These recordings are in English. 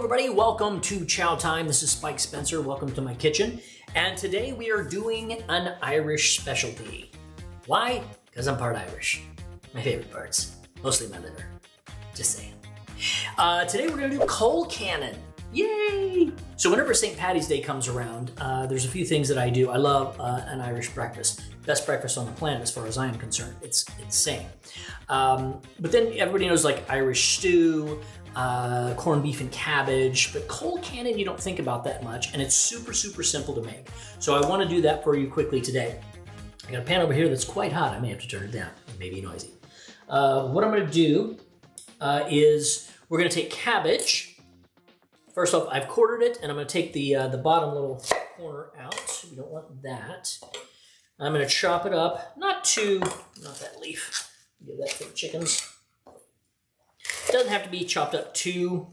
everybody, welcome to Chow Time. This is Spike Spencer. Welcome to my kitchen. And today we are doing an Irish specialty. Why? Because I'm part Irish. My favorite parts, mostly my liver. Just saying. Today we're gonna do Colcannon. Yay! So whenever St. Paddy's Day comes around, there's a few things that I do. I love an Irish breakfast. Best breakfast on the planet as far as I am concerned. It's insane. But then everybody knows like Irish stew, corned beef and cabbage, but Colcannon you don't think about that much, and it's super, super simple to make. So I want to do that for you quickly today. I got a pan over here that's quite hot. I may have to turn it down. It may be noisy. What I'm going to do is we're going to take cabbage. First off, I've quartered it, and I'm going to take the bottom little corner out. We don't want that. I'm going to chop it up, not that leaf. Give that to the chickens. It doesn't have to be chopped up too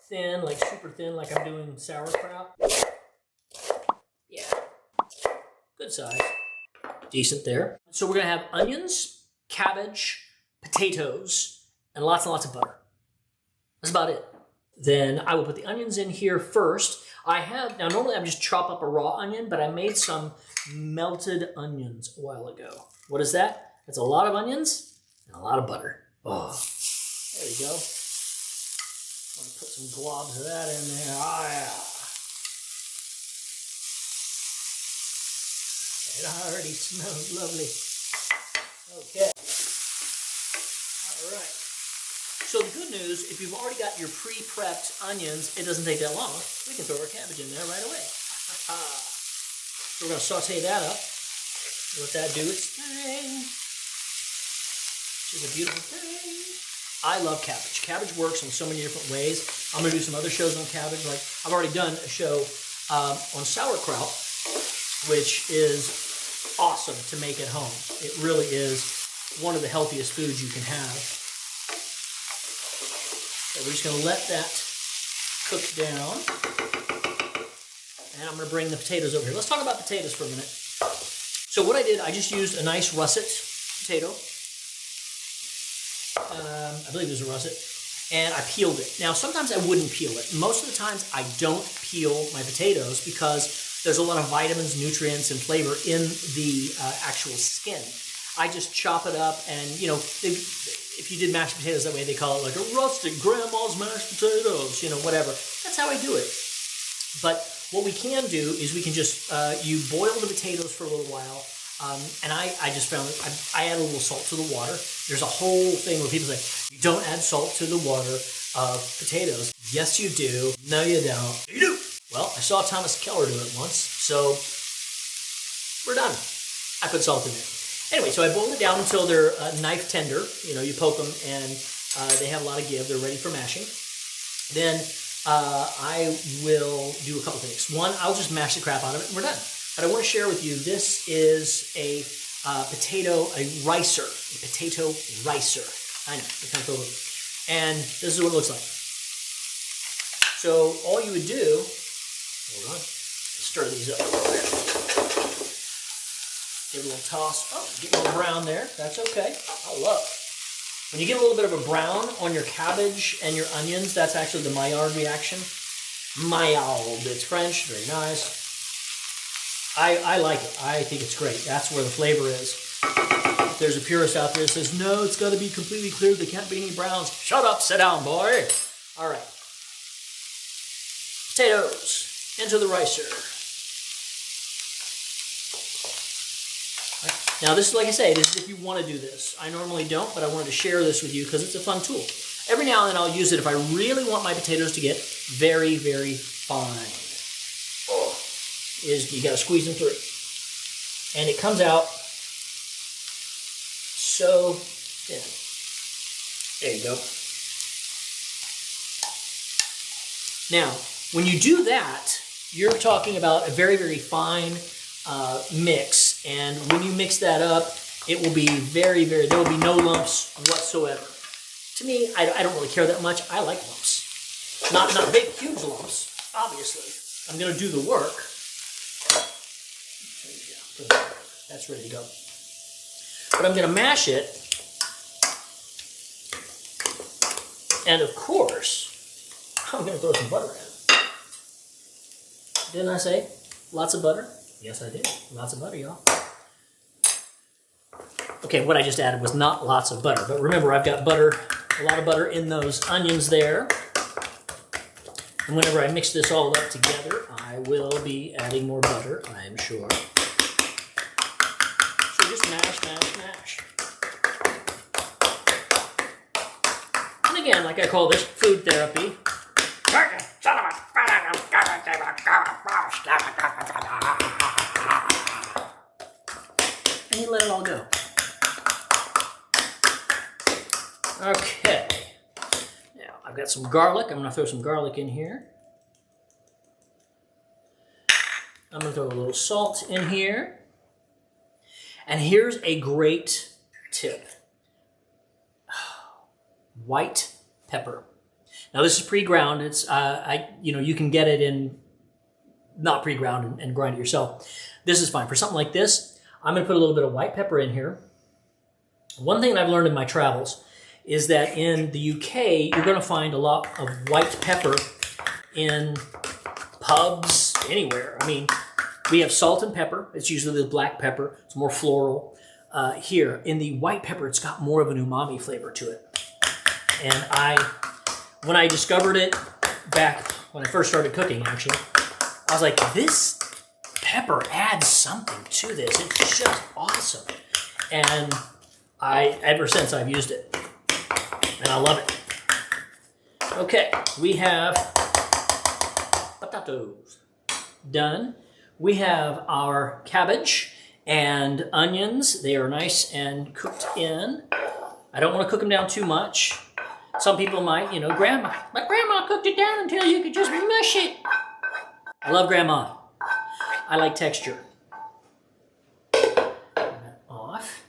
thin, like super thin, like I'm doing sauerkraut. Yeah, good size, decent there. So we're gonna have onions, cabbage, potatoes, and lots of butter. That's about it. Then I will put the onions in here first. Now normally I just chop up a raw onion, but I made some melted onions a while ago. What is that? That's a lot of onions and a lot of butter. Oh. There we go. I'm gonna put some globs of that in there. Oh yeah. It already smells lovely. Okay. All right. So the good news, if you've already got your pre-prepped onions, it doesn't take that long. We can throw our cabbage in there right away. So we're gonna saute that up. Let that do its thing. Which is a beautiful thing. I love cabbage. Cabbage works in so many different ways. I'm going to do some other shows on cabbage. Like I've already done a show on sauerkraut, which is awesome to make at home. It really is one of the healthiest foods you can have. So we're just going to let that cook down. And I'm going to bring the potatoes over here. Let's talk about potatoes for a minute. So what I did, I just used a nice russet potato. I believe it was a russet, and I peeled it. Now, sometimes I wouldn't peel it. Most of the times, I don't peel my potatoes because there's a lot of vitamins, nutrients, and flavor in the actual skin. I just chop it up, and you know, if you did mashed potatoes that way, they call it like a rustic grandma's mashed potatoes, you know, whatever. That's how I do it. But what we can do is we can just, you boil the potatoes for a little while. And I just found that I add a little salt to the water. There's a whole thing where people say, you don't add salt to the water of potatoes. Yes, you do. No, you don't. You do. Well, I saw Thomas Keller do it once, so we're done. I put salt in it. Anyway, so I boiled it down until they're knife tender. You know, you poke them and they have a lot of give. They're ready for mashing. Then I will do a couple things. One, I'll just mash the crap out of it and we're done. But I want to share with you, this is a potato ricer. I know, it kind of feels like. And this is what it looks like. So all you would do, hold on, stir these up a little bit. Give it a little toss. Oh, get a little brown there. That's okay. I love it. When you get a little bit of a brown on your cabbage and your onions, that's actually the Maillard reaction. Maillard, it's French, very nice. I like it. I think it's great. That's where the flavor is. If there's a purist out there that says, no, it's got to be completely clear. There can't be any browns. Shut up. Sit down, boy. All right. Potatoes into the ricer. Right. Now, this is, like I say, this is if you want to do this. I normally don't, but I wanted to share this with you because it's a fun tool. Every now and then I'll use it if I really want my potatoes to get very, very fine. Is you got to squeeze them through. And it comes out so thin. There you go. Now, when you do that, you're talking about a very, very fine mix. And when you mix that up, it will be very, very, there will be no lumps whatsoever. To me, I don't really care that much. I like lumps. Not big, huge lumps, obviously. I'm going to do the work. That's ready to go. But I'm going to mash it. And of course, I'm gonna throw some butter in. Didn't I say lots of butter? Yes, I did. Lots of butter, y'all. Okay, what I just added was not lots of butter, but remember I've got butter, a lot of butter in those onions there. And whenever I mix this all up together, I will be adding more butter, I am sure. So just mash, mash, mash. And again, like I call this food therapy. And you let it all go. Okay. Now, I've got some garlic. I'm going to throw some garlic in here. I'm going to throw a little salt in here. And here's a great tip. White pepper. Now this is pre-ground. It's you can get it in not pre-ground and grind it yourself. This is fine for something like this. I'm going to put a little bit of white pepper in here. One thing I've learned in my travels is that in the UK you're going to find a lot of white pepper in pubs anywhere. I mean, we have salt and pepper. It's usually the black pepper. It's more floral. Here in the white pepper, it's got more of an umami flavor to it. And when I discovered it back when I first started cooking, actually, I was like, this pepper adds something to this. It's just awesome. And ever since I've used it, and I love it. Okay, we have potatoes done. We have our cabbage and onions. They are nice and cooked in. I don't want to cook them down too much. Some people might, my grandma cooked it down until you could just mush it. I love grandma. I like texture. Turn that off.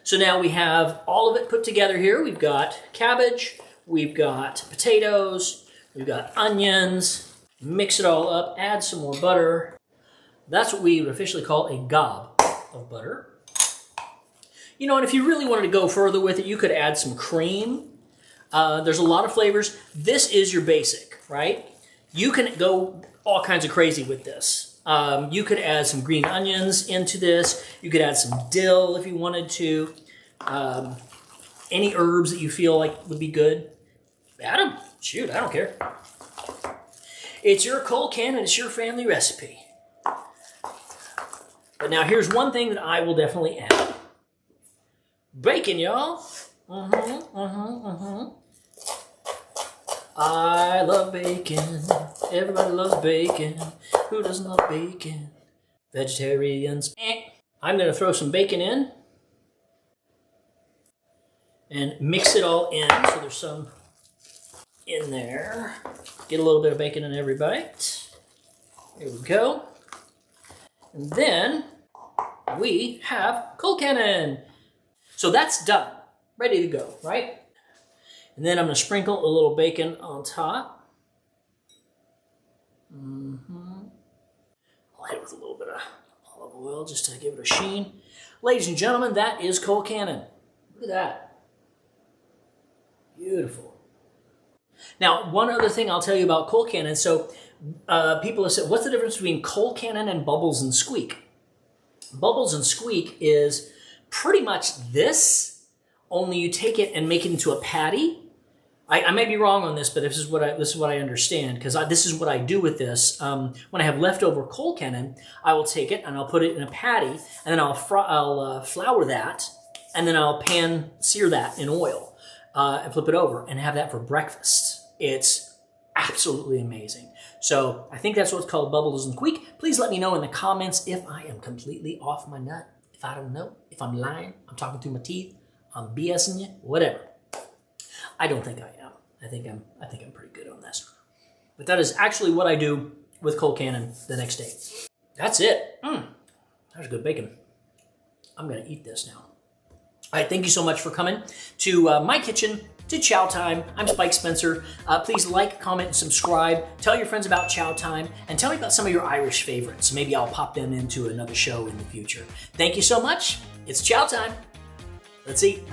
So now we have all of it put together here. We've got cabbage, we've got potatoes, we've got onions. Mix it all up, add some more butter. That's what we would officially call a gob of butter. And if you really wanted to go further with it, you could add some cream. There's a lot of flavors. This is your basic, right? You can go all kinds of crazy with this. You could add some green onions into this. You could add some dill if you wanted to. Any herbs that you feel like would be good, add them. Shoot, I don't care. It's your Colcannon, it's your family recipe. But now here's one thing that I will definitely add. Bacon, y'all. I love bacon. Everybody loves bacon. Who doesn't love bacon? Vegetarians. I'm going to throw some bacon in and mix it all in so there's some in there. Get a little bit of bacon in every bite. There we go. And then we have Colcannon. So that's done. Ready to go, right? And then I'm going to sprinkle a little bacon on top. I'll hit it with a little bit of olive oil just to give it a sheen. Ladies and gentlemen, that is Colcannon. Look at that. Beautiful. Now, one other thing I'll tell you about Colcannon. So people have said, what's the difference between Colcannon and Bubbles and Squeak? Bubbles and Squeak is pretty much this, only you take it and make it into a patty. I may be wrong on this, but this is what I understand, because this is what I do with this. When I have leftover Colcannon, I will take it and I'll put it in a patty, and then I'll flour that, and then I'll pan sear that in oil and flip it over and have that for breakfast. It's absolutely amazing. So I think that's what's called Bubbles and Squeak. Please let me know in the comments if I am completely off my nut. If I don't know, if I'm lying, I'm talking through my teeth, I'm BSing you, whatever. I don't think I am. I think I'm pretty good on this. But that is actually what I do with Colcannon the next day. That's it. That's good bacon. I'm gonna eat this now. All right, thank you so much for coming to my kitchen, to Chow Time. I'm Spike Spencer. Please like, comment, and subscribe. Tell your friends about Chow Time, and tell me about some of your Irish favorites. Maybe I'll pop them into another show in the future. Thank you so much. It's Chow Time. Let's eat.